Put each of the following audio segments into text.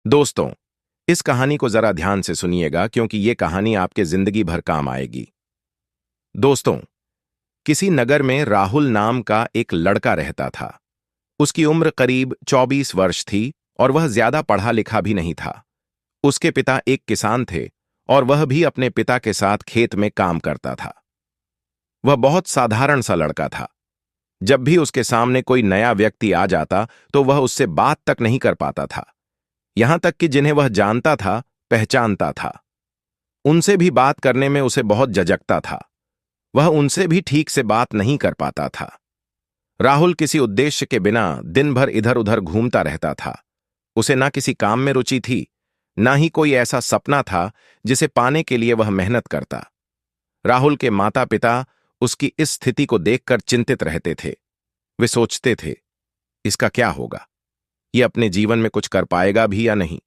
दोस्तों, इस कहानी को जरा ध्यान से सुनिएगा क्योंकि ये कहानी आपके जिंदगी भर काम आएगी। दोस्तों, किसी नगर में राहुल नाम का एक लड़का रहता था। उसकी उम्र करीब 24 वर्ष थी और वह ज्यादा पढ़ा लिखा भी नहीं था। उसके पिता एक किसान थे और वह भी अपने पिता के साथ खेत में काम करता था। वह बहुत साधारण सा लड़का था। जब भी उसके सामने कोई नया व्यक्ति आ जाता तो वह उससे बात तक नहीं कर पाता था। यहां तक कि जिन्हें वह जानता था, पहचानता था, उनसे भी बात करने में उसे बहुत झिझकता था। वह उनसे भी ठीक से बात नहीं कर पाता था। राहुल किसी उद्देश्य के बिना दिन भर इधर उधर घूमता रहता था। उसे ना किसी काम में रुचि थी, ना ही कोई ऐसा सपना था जिसे पाने के लिए वह मेहनत करता। राहुल के माता पिता उसकी इस स्थिति को देखकर चिंतित रहते थे। वे सोचते थे, इसका क्या होगा? ये अपने जीवन में कुछ कर पाएगा भी या नहीं?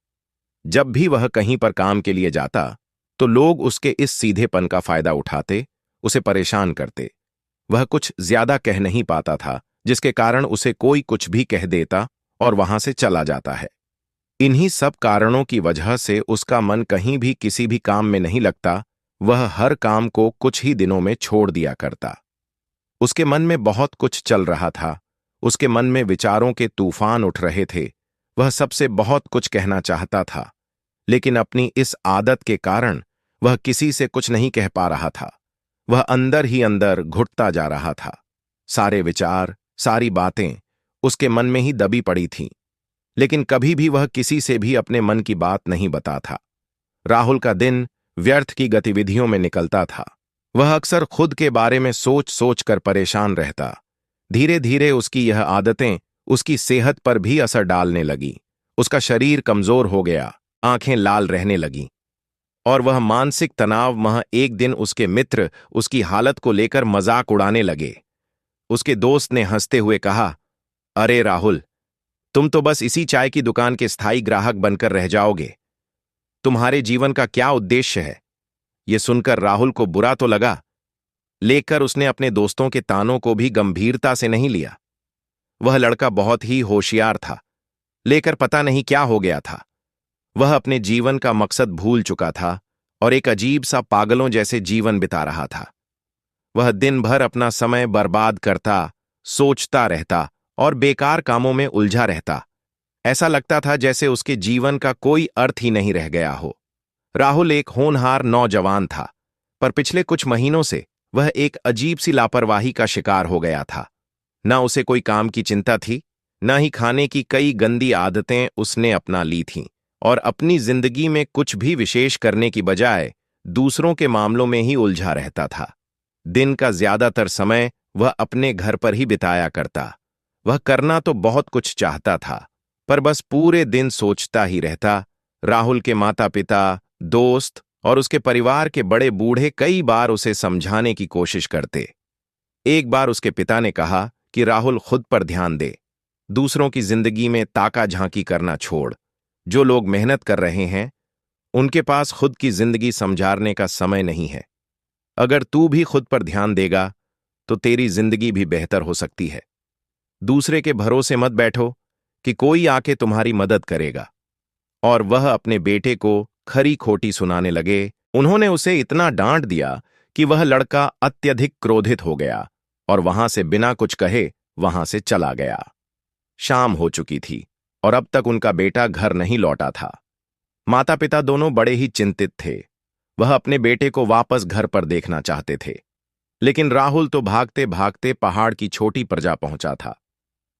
जब भी वह कहीं पर काम के लिए जाता तो लोग उसके इस सीधेपन का फायदा उठाते, उसे परेशान करते। वह कुछ ज्यादा कह नहीं पाता था, जिसके कारण उसे कोई कुछ भी कह देता और वहां से चला जाता है। इन्हीं सब कारणों की वजह से उसका मन कहीं भी किसी भी काम में नहीं लगता। वह हर काम को कुछ ही दिनों में छोड़ दिया करता। उसके मन में बहुत कुछ चल रहा था। उसके मन में विचारों के तूफान उठ रहे थे। वह सबसे बहुत कुछ कहना चाहता था, लेकिन अपनी इस आदत के कारण वह किसी से कुछ नहीं कह पा रहा था। वह अंदर ही अंदर घुटता जा रहा था। सारे विचार, सारी बातें उसके मन में ही दबी पड़ी थीं, लेकिन कभी भी वह किसी से भी अपने मन की बात नहीं बता था। राहुल का दिन व्यर्थ की गतिविधियों में निकलता था। वह अक्सर खुद के बारे में सोच सोच कर परेशान रहता। धीरे धीरे उसकी यह आदतें उसकी सेहत पर भी असर डालने लगी। उसका शरीर कमजोर हो गया, आंखें लाल रहने लगीं और वह मानसिक तनाव एक दिन उसके मित्र उसकी हालत को लेकर मजाक उड़ाने लगे। उसके दोस्त ने हंसते हुए कहा, अरे राहुल, तुम तो बस इसी चाय की दुकान के स्थायी ग्राहक बनकर रह जाओगे। तुम्हारे जीवन का क्या उद्देश्य है? यह सुनकर राहुल को बुरा तो लगा, लेकर उसने अपने दोस्तों के तानों को भी गंभीरता से नहीं लिया। वह लड़का बहुत ही होशियार था, लेकर पता नहीं क्या हो गया था। वह अपने जीवन का मकसद भूल चुका था और एक अजीब सा पागलों जैसे जीवन बिता रहा था। वह दिन भर अपना समय बर्बाद करता, सोचता रहता और बेकार कामों में उलझा रहता। ऐसा लगता था जैसे उसके जीवन का कोई अर्थ ही नहीं रह गया हो। राहुल एक होनहार नौजवान था, पर पिछले कुछ महीनों से वह एक अजीब सी लापरवाही का शिकार हो गया था। न उसे कोई काम की चिंता थी, न ही खाने की कई गंदी आदतें उसने अपना ली थीं और अपनी जिंदगी में कुछ भी विशेष करने की बजाय दूसरों के मामलों में ही उलझा रहता था। दिन का ज्यादातर समय वह अपने घर पर ही बिताया करता। वह करना तो बहुत कुछ चाहता था, पर बस पूरे दिन सोचता ही रहता। राहुल के माता पिता, दोस्त और उसके परिवार के बड़े बूढ़े कई बार उसे समझाने की कोशिश करते। एक बार उसके पिता ने कहा कि राहुल खुद पर ध्यान दे, दूसरों की जिंदगी में ताका झांकी करना छोड़। जो लोग मेहनत कर रहे हैं उनके पास खुद की जिंदगी समझाने का समय नहीं है। अगर तू भी खुद पर ध्यान देगा तो तेरी जिंदगी भी बेहतर हो सकती है। दूसरे के भरोसे मत बैठो कि कोई आके तुम्हारी मदद करेगा। और वह अपने बेटे को खरी खोटी सुनाने लगे। उन्होंने उसे इतना डांट दिया कि वह लड़का अत्यधिक क्रोधित हो गया और वहां से बिना कुछ कहे वहां से चला गया। शाम हो चुकी थी और अब तक उनका बेटा घर नहीं लौटा था। माता पिता दोनों बड़े ही चिंतित थे। वह अपने बेटे को वापस घर पर देखना चाहते थे, लेकिन राहुल तो भागते भागते पहाड़ की छोटी पर जा पहुंचा था।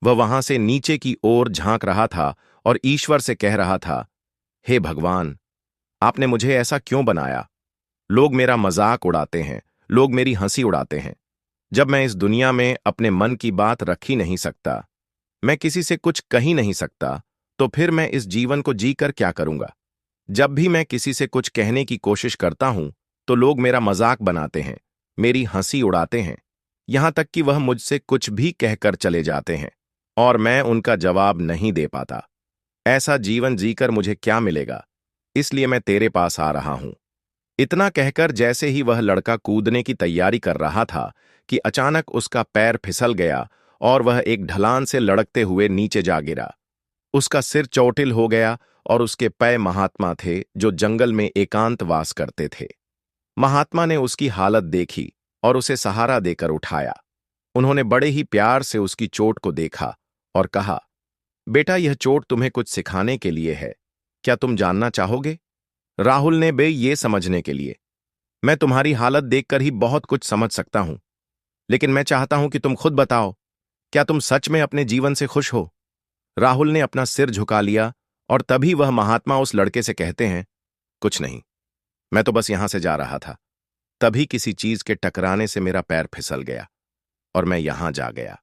वह वहां से नीचे की ओर झांक रहा था और ईश्वर से कह रहा था, हे भगवान, आपने मुझे ऐसा क्यों बनाया? लोग मेरा मजाक उड़ाते हैं, लोग मेरी हंसी उड़ाते हैं। जब मैं इस दुनिया में अपने मन की बात रख ही नहीं सकता, मैं किसी से कुछ कह ही नहीं सकता, तो फिर मैं इस जीवन को जीकर क्या करूंगा? जब भी मैं किसी से कुछ कहने की कोशिश करता हूं तो लोग मेरा मजाक बनाते हैं, मेरी हंसी उड़ाते हैं, यहां तक कि वह मुझसे कुछ भी कहकर चले जाते हैं और मैं उनका जवाब नहीं दे पाता। ऐसा जीवन जीकर मुझे क्या मिलेगा? इसलिए मैं तेरे पास आ रहा हूं। इतना कहकर जैसे ही वह लड़का कूदने की तैयारी कर रहा था कि अचानक उसका पैर फिसल गया और वह एक ढलान से लड़कते हुए नीचे जा गिरा। उसका सिर चोटिल हो गया और उसके पै महात्मा थे जो जंगल में एकांतवास करते थे। महात्मा ने उसकी हालत देखी और उसे सहारा देकर उठाया। उन्होंने बड़े ही प्यार से उसकी चोट को देखा और कहा, बेटा, यह चोट तुम्हें कुछ सिखाने के लिए है। क्या तुम जानना चाहोगे? राहुल ने बे ये समझने के लिए, मैं तुम्हारी हालत देखकर ही बहुत कुछ समझ सकता हूं, लेकिन मैं चाहता हूं कि तुम खुद बताओ, क्या तुम सच में अपने जीवन से खुश हो? राहुल ने अपना सिर झुका लिया और तभी वह महात्मा उस लड़के से कहते हैं, कुछ नहीं, मैं तो बस यहां से जा रहा था। तभी किसी चीज के टकराने से मेरा पैर फिसल गया और मैं यहां जा गया।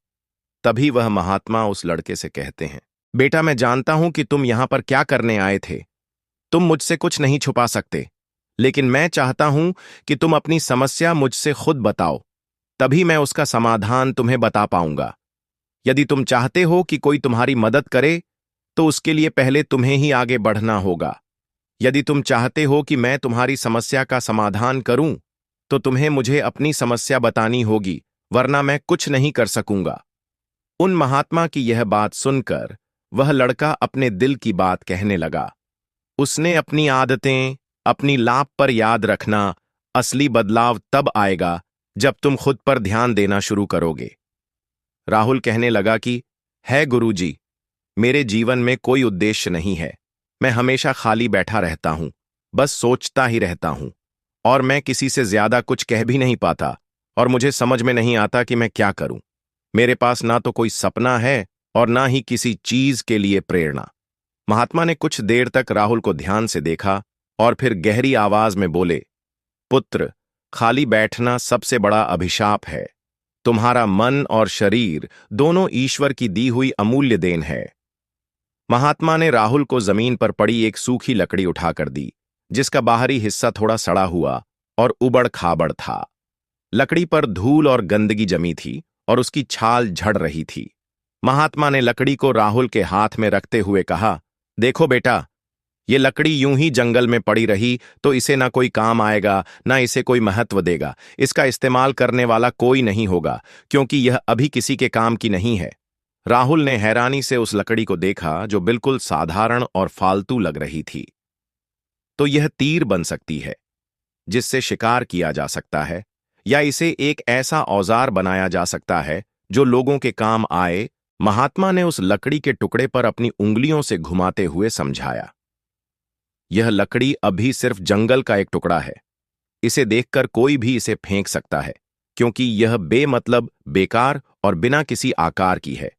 तभी वह महात्मा उस लड़के से कहते हैं, बेटा, मैं जानता हूं कि तुम यहां पर क्या करने आए थे। तुम मुझसे कुछ नहीं छुपा सकते, लेकिन मैं चाहता हूं कि तुम अपनी समस्या मुझसे खुद बताओ, तभी मैं उसका समाधान तुम्हें बता पाऊंगा। यदि तुम चाहते हो कि कोई तुम्हारी मदद करे, तो उसके लिए पहले तुम्हें ही आगे बढ़ना होगा। यदि तुम चाहते हो कि मैं तुम्हारी समस्या का समाधान करूं, तो तुम्हें मुझे अपनी समस्या बतानी होगी, वरना मैं कुछ नहीं कर सकूंगा। उन महात्मा की यह बात सुनकर वह लड़का अपने दिल की बात कहने लगा। उसने अपनी आदतें, अपनी लाभ पर याद रखना, असली बदलाव तब आएगा जब तुम खुद पर ध्यान देना शुरू करोगे। राहुल कहने लगा कि, है गुरुजी, मेरे जीवन में कोई उद्देश्य नहीं है। मैं हमेशा खाली बैठा रहता हूं, बस सोचता ही रहता हूं, और मैं किसी से ज्यादा कुछ कह भी नहीं पाता, और मुझे समझ में नहीं आता कि मैं क्या करूं। मेरे पास ना तो कोई सपना है और ना ही किसी चीज के लिए प्रेरणा। महात्मा ने कुछ देर तक राहुल को ध्यान से देखा और फिर गहरी आवाज में बोले, पुत्र, खाली बैठना सबसे बड़ा अभिशाप है। तुम्हारा मन और शरीर दोनों ईश्वर की दी हुई अमूल्य देन है। महात्मा ने राहुल को जमीन पर पड़ी एक सूखी लकड़ी उठाकर दी, जिसका बाहरी हिस्सा थोड़ा सड़ा हुआ और उबड़ खाबड़ था। लकड़ी पर धूल और गंदगी जमी थी और उसकी छाल झड़ रही थी। महात्मा ने लकड़ी को राहुल के हाथ में रखते हुए कहा, देखो बेटा, ये लकड़ी यूं ही जंगल में पड़ी रही तो इसे ना कोई काम आएगा, ना इसे कोई महत्व देगा। इसका इस्तेमाल करने वाला कोई नहीं होगा, क्योंकि यह अभी किसी के काम की नहीं है। राहुल ने हैरानी से उस लकड़ी को देखा, जो बिल्कुल साधारण और फालतू लग रही थी। तो यह तीर बन सकती है, जिससे शिकार किया जा सकता है, या इसे एक ऐसा औजार बनाया जा सकता है जो लोगों के काम आए। महात्मा ने उस लकड़ी के टुकड़े पर अपनी उंगलियों से घुमाते हुए समझाया, यह लकड़ी अभी सिर्फ जंगल का एक टुकड़ा है। इसे देखकर कोई भी इसे फेंक सकता है, क्योंकि यह बेमतलब, बेकार और बिना किसी आकार की है।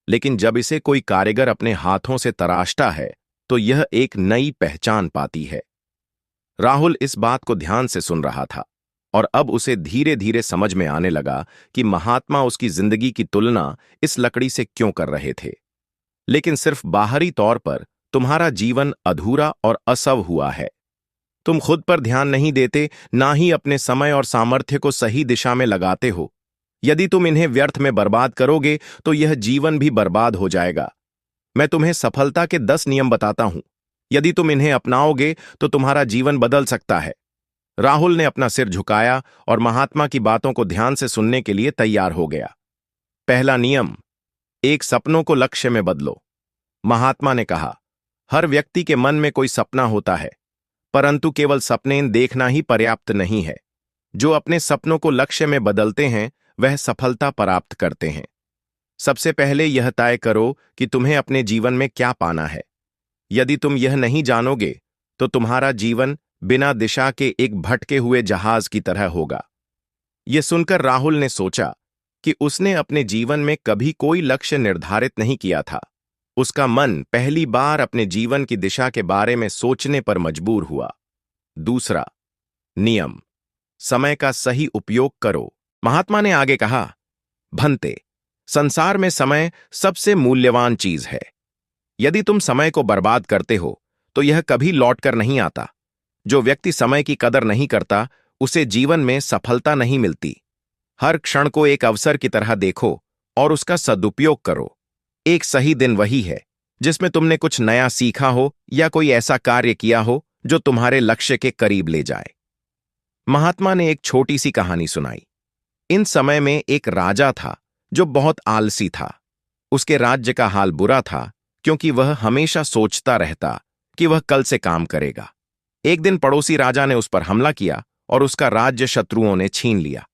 लेकिन जब इसे कोई कारीगर अपने हाथों से तराशता है, तो यह एक नई पहचान पाती है। राहुल इस बात को ध्यान से सुन रहा था, और अब उसे धीरे धीरे समझ में आने लगा कि महात्मा उसकी जिंदगी की तुलना इस लकड़ी से क्यों कर रहे थे। लेकिन सिर्फ बाहरी तौर पर तुम्हारा जीवन अधूरा और असव हुआ है। तुम खुद पर ध्यान नहीं देते, ना ही अपने समय और सामर्थ्य को सही दिशा में लगाते हो। यदि तुम इन्हें व्यर्थ में बर्बाद करोगे, तो यह जीवन भी बर्बाद हो जाएगा। मैं तुम्हें सफलता के 10 नियम बताता हूं। यदि तुम इन्हें अपनाओगे, तो तुम्हारा जीवन बदल सकता है। राहुल ने अपना सिर झुकाया और महात्मा की बातों को ध्यान से सुनने के लिए तैयार हो गया। पहला नियम, एक सपनों को लक्ष्य में बदलो। महात्मा ने कहा, हर व्यक्ति के मन में कोई सपना होता है, परंतु केवल सपने देखना ही पर्याप्त नहीं है। जो अपने सपनों को लक्ष्य में बदलते हैं, वह सफलता प्राप्त करते हैं। सबसे पहले यह तय करो कि तुम्हें अपने जीवन में क्या पाना है। यदि तुम यह नहीं जानोगे, तो तुम्हारा जीवन बिना दिशा के एक भटके हुए जहाज की तरह होगा। यह सुनकर राहुल ने सोचा कि उसने अपने जीवन में कभी कोई लक्ष्य निर्धारित नहीं किया था। उसका मन पहली बार अपने जीवन की दिशा के बारे में सोचने पर मजबूर हुआ। दूसरा नियम, समय का सही उपयोग करो। महात्मा ने आगे कहा, भंते, संसार में समय सबसे मूल्यवान चीज है। यदि तुम समय को बर्बाद करते हो, तो यह कभी लौटकर नहीं आता। जो व्यक्ति समय की कदर नहीं करता, उसे जीवन में सफलता नहीं मिलती। हर क्षण को एक अवसर की तरह देखो और उसका सदुपयोग करो। एक सही दिन वही है जिसमें तुमने कुछ नया सीखा हो या कोई ऐसा कार्य किया हो जो तुम्हारे लक्ष्य के करीब ले जाए। महात्मा ने एक छोटी सी कहानी सुनाई। इन समय में एक राजा था जो बहुत आलसी था। उसके राज्य का हाल बुरा था, क्योंकि वह हमेशा सोचता रहता कि वह कल से काम करेगा। एक दिन पड़ोसी राजा ने उस पर हमला किया और उसका राज्य शत्रुओं ने छीन लिया।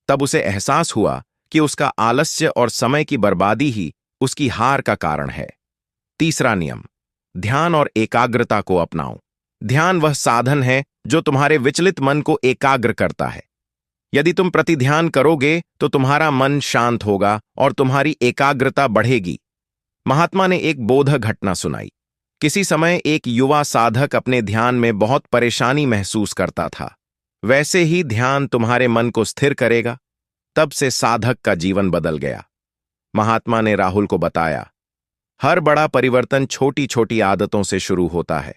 तब उसे एहसास हुआ कि उसका आलस्य और समय की बर्बादी ही उसकी हार का कारण है। तीसरा नियम, ध्यान और एकाग्रता को अपनाओ। ध्यान वह साधन है जो तुम्हारे विचलित मन को एकाग्र करता है। यदि तुम प्रति ध्यान करोगे तो तुम्हारा मन शांत होगा और तुम्हारी एकाग्रता बढ़ेगी। महात्मा ने एक बोधक घटना सुनाई। किसी समय एक युवा साधक अपने ध्यान में बहुत परेशानी महसूस करता था। वैसे ही ध्यान तुम्हारे मन को स्थिर करेगा। तब से साधक का जीवन बदल गया। महात्मा ने राहुल को बताया, हर बड़ा परिवर्तन छोटी छोटी आदतों से शुरू होता है।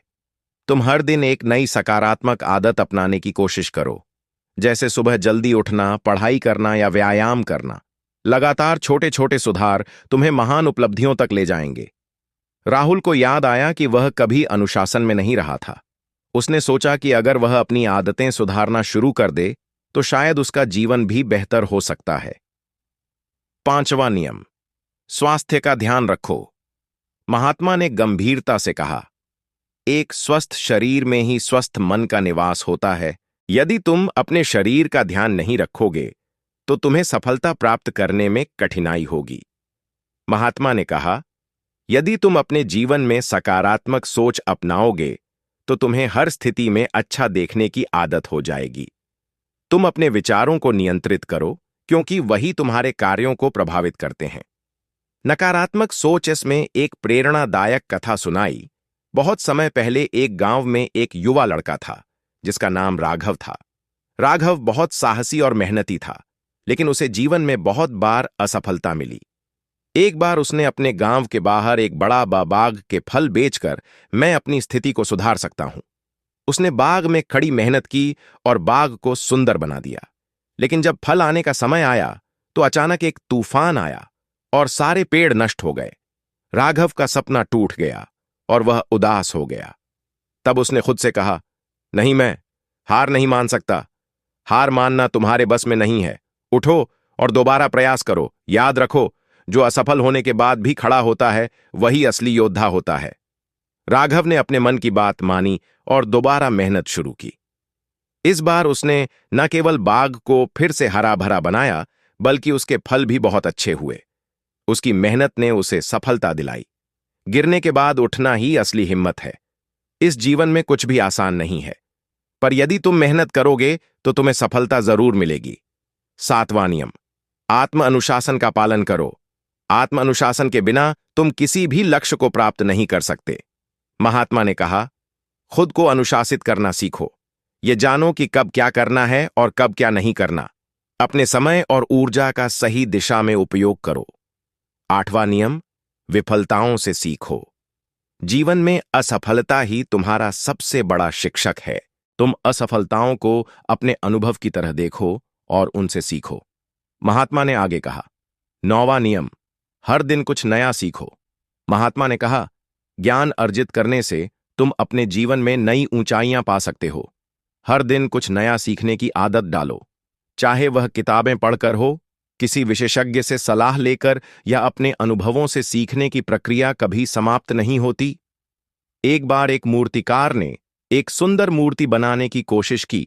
तुम हर दिन एक नई सकारात्मक आदत अपनाने की कोशिश करो, जैसे सुबह जल्दी उठना, पढ़ाई करना या व्यायाम करना। लगातार छोटे छोटे सुधार तुम्हें महान उपलब्धियों तक ले जाएंगे। राहुल को याद आया कि वह कभी अनुशासन में नहीं रहा था। उसने सोचा कि अगर वह अपनी आदतें सुधारना शुरू कर दे तो शायद उसका जीवन भी बेहतर हो सकता है। पांचवा नियम, स्वास्थ्य का ध्यान रखो। महात्मा ने गंभीरता से कहा, एक स्वस्थ शरीर में ही स्वस्थ मन का निवास होता है। यदि तुम अपने शरीर का ध्यान नहीं रखोगे तो तुम्हें सफलता प्राप्त करने में कठिनाई होगी। महात्मा ने कहा, यदि तुम अपने जीवन में सकारात्मक सोच अपनाओगे तो तुम्हें हर स्थिति में अच्छा देखने की आदत हो जाएगी। तुम अपने विचारों को नियंत्रित करो, क्योंकि वही तुम्हारे कार्यों को प्रभावित करते हैं। नकारात्मक सोच इसमें एक प्रेरणादायक कथा सुनाई। बहुत समय पहले एक गांव में एक युवा लड़का था जिसका नाम राघव था। राघव बहुत साहसी और मेहनती था, लेकिन उसे जीवन में बहुत बार असफलता मिली। एक बार उसने अपने गांव के बाहर एक बड़ा बाग के फल बेचकर मैं अपनी स्थिति को सुधार सकता हूं। उसने बाग में कड़ी मेहनत की और बाग को सुंदर बना दिया। लेकिन जब फल आने का समय आया तो अचानक एक तूफान आया और सारे पेड़ नष्ट हो गए। राघव का सपना टूट गया और वह उदास हो गया। तब उसने खुद से कहा, नहीं, मैं हार नहीं मान सकता। हार मानना तुम्हारे बस में नहीं है। उठो और दोबारा प्रयास करो। याद रखो, जो असफल होने के बाद भी खड़ा होता है वही असली योद्धा होता है। राघव ने अपने मन की बात मानी और दोबारा मेहनत शुरू की। इस बार उसने न केवल बाग को फिर से हरा भरा बनाया, बल्कि उसके फल भी बहुत अच्छे हुए। उसकी मेहनत ने उसे सफलता दिलाई। गिरने के बाद उठना ही असली हिम्मत है। इस जीवन में कुछ भी आसान नहीं है, पर यदि तुम मेहनत करोगे तो तुम्हें सफलता जरूर मिलेगी। सातवां नियम, आत्म अनुशासन का पालन करो। आत्म अनुशासन के बिना तुम किसी भी लक्ष्य को प्राप्त नहीं कर सकते। महात्मा ने कहा, खुद को अनुशासित करना सीखो। ये जानो कि कब क्या करना है और कब क्या नहीं करना। अपने समय और ऊर्जा का सही दिशा में उपयोग करो। आठवां नियम, विफलताओं से सीखो। जीवन में असफलता ही तुम्हारा सबसे बड़ा शिक्षक है। तुम असफलताओं को अपने अनुभव की तरह देखो और उनसे सीखो। महात्मा ने आगे कहा, नौवां नियम, हर दिन कुछ नया सीखो। महात्मा ने कहा, ज्ञान अर्जित करने से तुम अपने जीवन में नई ऊंचाइयां पा सकते हो। हर दिन कुछ नया सीखने की आदत डालो, चाहे वह किताबें पढ़कर हो, किसी विशेषज्ञ से सलाह लेकर या अपने अनुभवों से सीखने की प्रक्रिया कभी समाप्त नहीं होती। एक बार एक मूर्तिकार ने एक सुंदर मूर्ति बनाने की कोशिश की,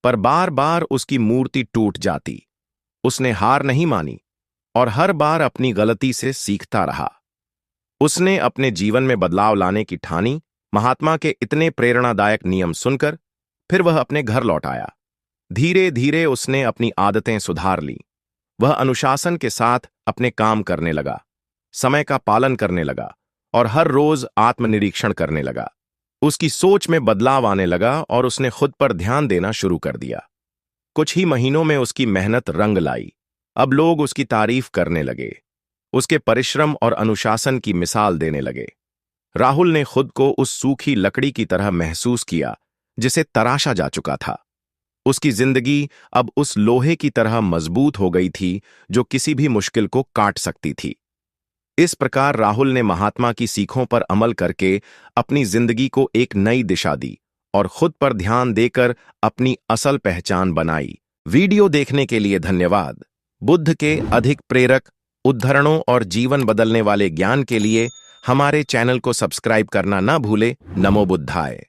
पर बार बार उसकी मूर्ति टूट जाती। उसने हार नहीं मानी और हर बार अपनी गलती से सीखता रहा। उसने अपने जीवन में बदलाव लाने की ठानी। महात्मा के इतने प्रेरणादायक नियम सुनकर फिर वह अपने घर लौट आया। धीरे धीरे उसने अपनी आदतें सुधार ली। वह अनुशासन के साथ अपने काम करने लगा, समय का पालन करने लगा और हर रोज आत्मनिरीक्षण करने लगा। उसकी सोच में बदलाव आने लगा और उसने खुद पर ध्यान देना शुरू कर दिया। कुछ ही महीनों में उसकी मेहनत रंग लाई। अब लोग उसकी तारीफ करने लगे, उसके परिश्रम और अनुशासन की मिसाल देने लगे। राहुल ने खुद को उस सूखी लकड़ी की तरह महसूस किया जिसे तराशा जा चुका था। उसकी जिंदगी अब उस लोहे की तरह मजबूत हो गई थी जो किसी भी मुश्किल को काट सकती थी। इस प्रकार राहुल ने महात्मा की सीखों पर अमल करके अपनी जिंदगी को एक नई दिशा दी और खुद पर ध्यान देकर अपनी असल पहचान बनाई। वीडियो देखने के लिए धन्यवाद। बुद्ध के अधिक प्रेरक उद्धरणों और जीवन बदलने वाले ज्ञान के लिए हमारे चैनल को सब्सक्राइब करना ना भूले। नमो बुद्धाय।